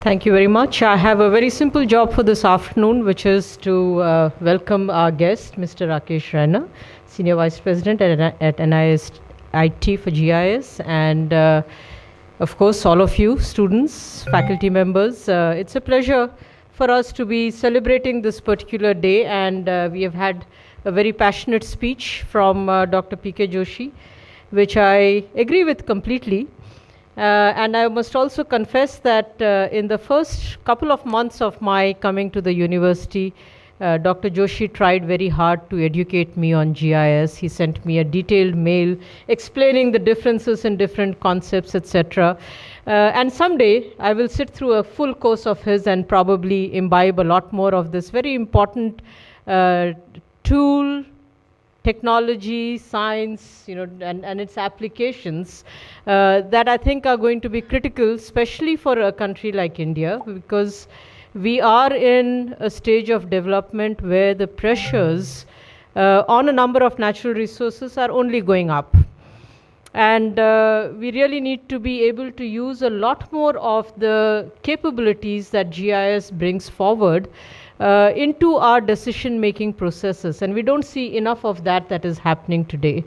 Thank you very much. I have a very simple job for this afternoon, which is to welcome our guest, Mr. Rakesh Raina, Senior Vice President at NIST IT for GIS, and of course, all of you, students, faculty members. It's a pleasure for us to be celebrating this particular day, and we have had a very passionate speech from Dr. P.K. Joshi, which I agree with completely. And I must also confess that in the first couple of months of my coming to the university, Dr. Joshi tried very hard to educate me on GIS. He sent me a detailed mail explaining the differences in different concepts, etc. And someday I will sit through a full course of his and probably imbibe a lot more of this very important tool, technology, science, and its applications that I think are going to be critical, especially for a country like India, because we are in a stage of development where the pressures on a number of natural resources are only going up. And we really need to be able to use a lot more of the capabilities that GIS brings forward into our decision-making processes, and we don't see enough of that is happening today.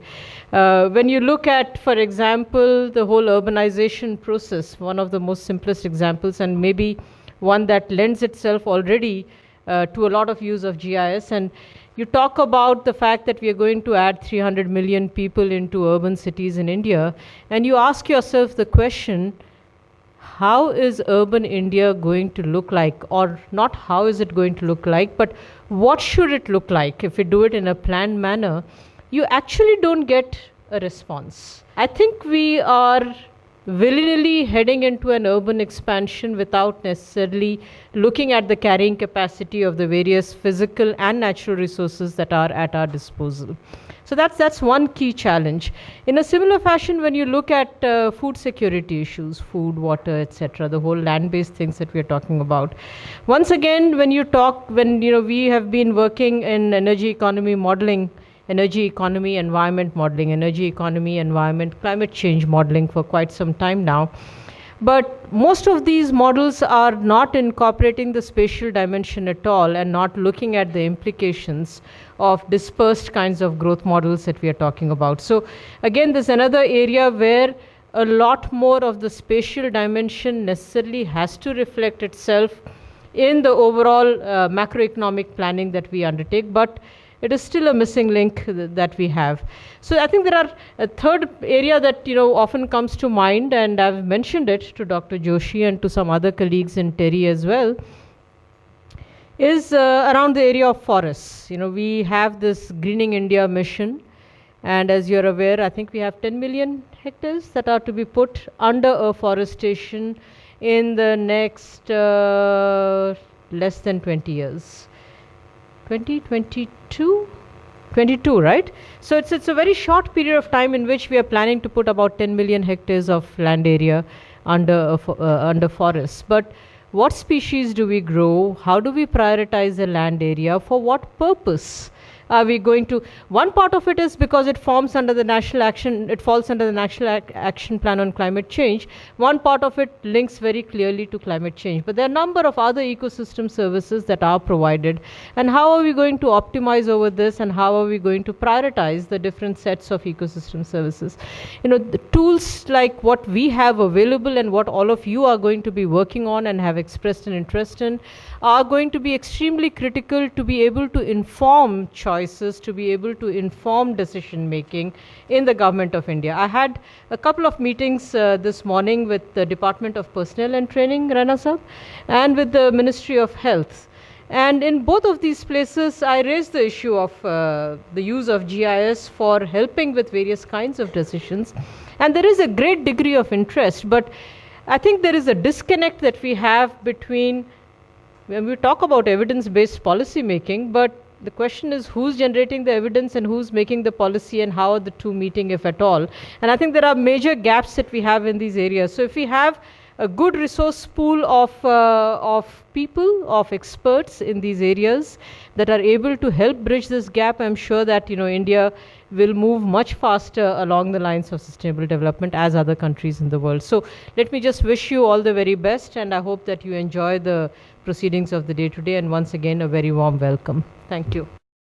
When you look at, for example, the whole urbanization process, one of the most simplest examples, and maybe one that lends itself already to a lot of use of GIS, and you talk about the fact that we are going to add 300 million people into urban cities in India, and you ask yourself the question, how is urban India going to look like? Or not how is it going to look like, but what should it look like? If we do it in a planned manner, you actually don't get a response. I think we are willy-nilly heading into an urban expansion without necessarily looking at the carrying capacity of the various physical and natural resources that are at our disposal. So that's one key challenge. In a similar fashion, when you look at food security issues, food, water, etc., the whole land-based things that we are talking about. Once again, when we have been working in energy economy modeling, energy economy environment modeling, energy economy environment climate change modeling for quite some time now. But most of these models are not incorporating the spatial dimension at all and not looking at the implications of dispersed kinds of growth models that we are talking about. So again, there's another area where a lot more of the spatial dimension necessarily has to reflect itself in the overall macroeconomic planning that we undertake, but it is still a missing link that we have. So I think there are a third area that often comes to mind, and I've mentioned it to Dr. Joshi and to some other colleagues in TERI as well, is around the area of forests. We have this Greening India mission, and as you're aware, I think we have 10 million hectares that are to be put under afforestation in the next less than 20 years. 2022, right? So it's a very short period of time in which we are planning to put about 10 million hectares of land area under forests. But what species do we grow? How do we prioritize the land area? For what purpose are we going to? One part of it is because it falls under the National Action Plan on Climate Change. One part of it links very clearly to climate change. But there are a number of other ecosystem services that are provided. And how are we going to optimize over this, and how are we going to prioritize the different sets of ecosystem services? The tools like what we have available and what all of you are going to be working on and have expressed an interest in are going to be extremely critical to be able to inform choices, to be able to inform decision making in the Government of India. I had a couple of meetings this morning with the Department of Personnel and Training, Rana Sahab, and with the Ministry of Health. And in both of these places, I raised the issue of the use of GIS for helping with various kinds of decisions. And there is a great degree of interest, but I think there is a disconnect that we have between, when we talk about evidence-based policy making, but the question is who's generating the evidence and who's making the policy, and how are the two meeting, if at all. And I think there are major gaps that we have in these areas. So if we have a good resource pool of people, of experts in these areas that are able to help bridge this gap, I'm sure that India will move much faster along the lines of sustainable development as other countries in the world. So let me just wish you all the very best, and I hope that you enjoy the proceedings of the day today, and once again a very warm welcome. Thank you.